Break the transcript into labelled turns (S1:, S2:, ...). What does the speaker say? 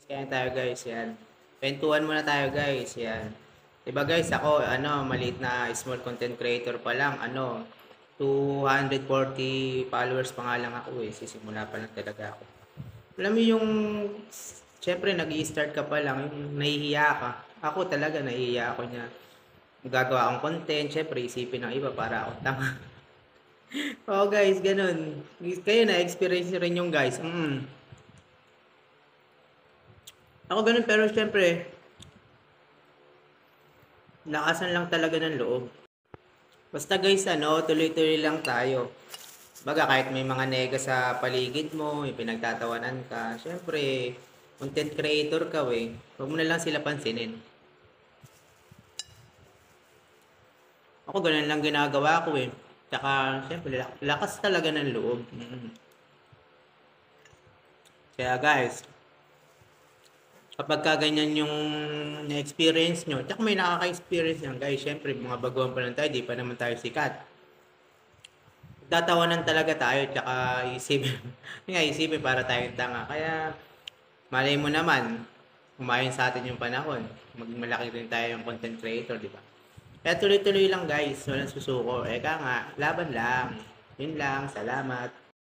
S1: Kaya tayo guys, yan. Kwentuhan muna tayo guys, yan. Diba guys, ako, maliit na small content creator pa lang, 240 followers pa nga lang ako eh. Sisimula pa lang talaga ako. Alam mo yung, syempre nag-i-start ka pa lang, yung nahihiya ka. Ako talaga nahihiya ako niya. Gagawa akong content, syempre isipin ng iba para ako tanga. Oo guys, ganun. Kayo na-experience nyo rin yung guys. Ako ganun pero syempre, lakasan lang talaga ng loob. Basta guys, tuloy-tuloy lang tayo. Baga kahit may mga nega sa paligid mo, may pinagtatawanan ka, syempre, content creator ka eh. Huwag mo na lang sila pansinin. Ako ganun lang ginagawa ko eh. Tsaka, syempre, lakas talaga ng loob. Kaya guys, kapag ka ganyan yung na-experience nyo, tsaka may nakaka-experience yan guys, syempre mga baguhan pa lang tayo, di pa naman tayo sikat. Tatawanan talaga tayo, tsaka isipin para tayong tanga. Kaya, malay mo naman, umayon sa atin yung panahon, maging malaki rin tayo yung content creator, di ba? Kaya tuloy-tuloy lang guys, walang susuko. Eka nga, laban lang. Yun lang, salamat.